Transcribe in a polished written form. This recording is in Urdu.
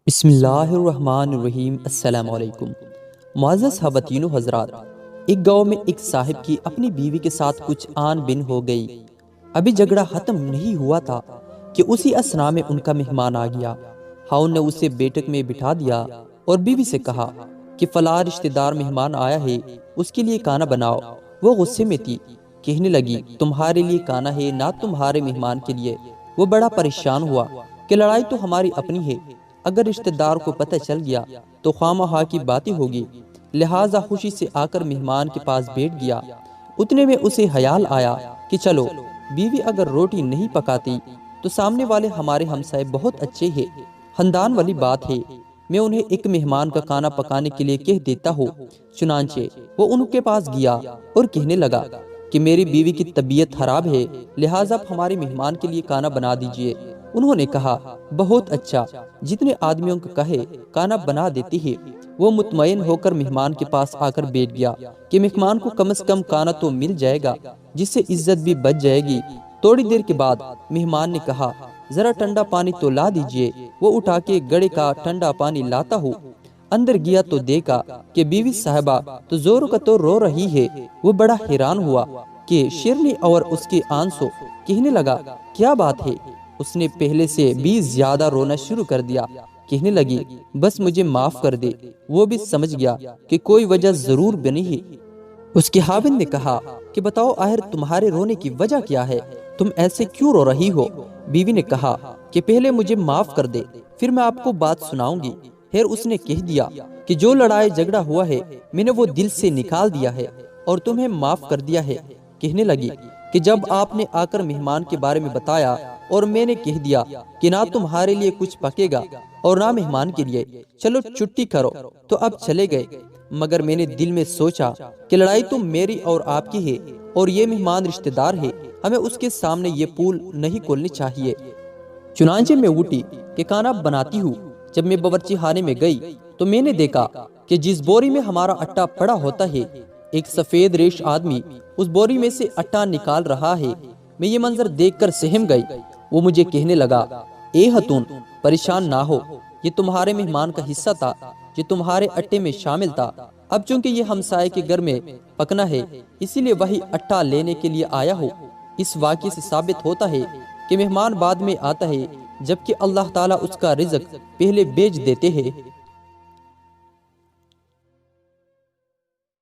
بسم اللہ الرحمن الرحیم۔ السلام علیکم معزز خواتین و حضرات، ایک گاؤں میں ایک صاحب کی اپنی بیوی کے ساتھ کچھ آن بن ہو گئی۔ ابھی جھگڑا ختم نہیں ہوا تھا کہ اسی اسنا میں ان کا مہمان آ گیا۔ خاوند نے اسے بیٹھک میں بٹھا دیا اور بیوی سے کہا کہ فلاں رشتہ دار مہمان آیا ہے، اس کے لیے کھانا بناؤ۔ وہ غصے میں تھی، کہنے لگی تمہارے لیے کھانا ہے نہ تمہارے مہمان کے لیے۔ وہ بڑا پریشان ہوا کہ لڑائی تو ہماری اپنی ہے، اگر رشتہ دار کو پتہ چل گیا تو خواہ کی باتیں ہوگی، لہٰذا خوشی سے آ کر مہمان کے پاس بیٹھ گیا۔ اتنے میں اسے خیال آیا کہ چلو، بیوی اگر روٹی نہیں پکاتی تو سامنے والے ہمارے ہمسائے بہت اچھے ہیں، خاندان والی بات ہے، میں انہیں ایک مہمان کا کھانا پکانے کے لیے کہہ دیتا ہوں۔ چنانچہ وہ ان کے پاس گیا اور کہنے لگا کہ میری بیوی کی طبیعت خراب ہے، لہٰذا آپ ہمارے مہمان کے لیے کھانا بنا دیجئے۔ انہوں نے کہا بہت اچھا، جتنے آدمیوں کو کہے کھانا بنا دیتی ہے۔ وہ مطمئن ہو کر مہمان کے پاس آ کر بیٹھ گیا کہ مہمان کو کم از کم کھانا تو مل جائے گا، جس سے عزت بھی بچ جائے گی۔ تھوڑی دیر کے بعد مہمان نے کہا ذرا ٹھنڈا پانی تو لا دیجئے۔ وہ اٹھا کے گڑے کا ٹھنڈا پانی لاتا ہوں، اندر گیا تو دیکھا کہ بیوی صاحبہ تو زور کا تو رو رہی ہے۔ وہ بڑا حیران ہوا کہ شیرنی اور اس کے آنسو، کہنے لگا کیا بات ہے؟ اس نے پہلے سے بھی زیادہ رونا شروع کر دیا، کہنے لگی بس مجھے معاف کر دے۔ وہ بھی سمجھ گیا کہ کوئی وجہ ضرور بنی ہے۔ اس کے خاوند نے کہا کہ بتاؤ آخر تمہارے رونے کی وجہ کیا ہے، تم ایسے کیوں رو رہی ہو؟ بیوی نے کہا کہ پہلے مجھے معاف کر دے، پھر میں آپ کو بات سناؤں گی۔ پھر اس نے کہہ دیا کہ جو لڑائی جھگڑا ہوا ہے میں نے وہ دل سے نکال دیا ہے اور تمہیں معاف کر دیا ہے۔ کہنے لگی کہ جب آپ نے آ کر مہمان کے بارے میں بتایا اور میں نے کہہ دیا کہ نہ تمہارے لیے کچھ پکے گا اور نہ مہمان کے لیے، چلو چھٹی کرو، تو اب چلے گئے، مگر میں نے دل میں سوچا کہ لڑائی تو میری اور آپ کی ہے اور یہ مہمان رشتہ دار ہے، ہمیں اس کے سامنے یہ پول نہیں کھولنی چاہیے۔ چنانچہ میں اٹھی کہ کھانا بناتی ہوں۔ جب میں باورچی خانے میں گئی تو میں نے دیکھا کہ جس بوری میں ہمارا اٹا پڑا ہوتا ہے، ایک سفید ریش آدمی اس بوری میں سے اٹا نکال رہا ہے۔ میں یہ منظر دیکھ کر سہم گئی۔ وہ مجھے کہنے لگا اے خاتون، پریشان نہ ہو، یہ تمہارے مہمان کا حصہ تھا، یہ تمہارے اٹے میں شامل تھا۔ اب چونکہ یہ ہمسائے کے گھر میں پکنا ہے، اسی لیے وہی اٹا لینے کے لیے آیا ہو۔ اس واقعے سے ثابت ہوتا ہے کہ مہمان بعد میں آتا ہے، جبکہ اللہ تعالیٰ اس کا رزق پہلے بیچ دیتے ہیں۔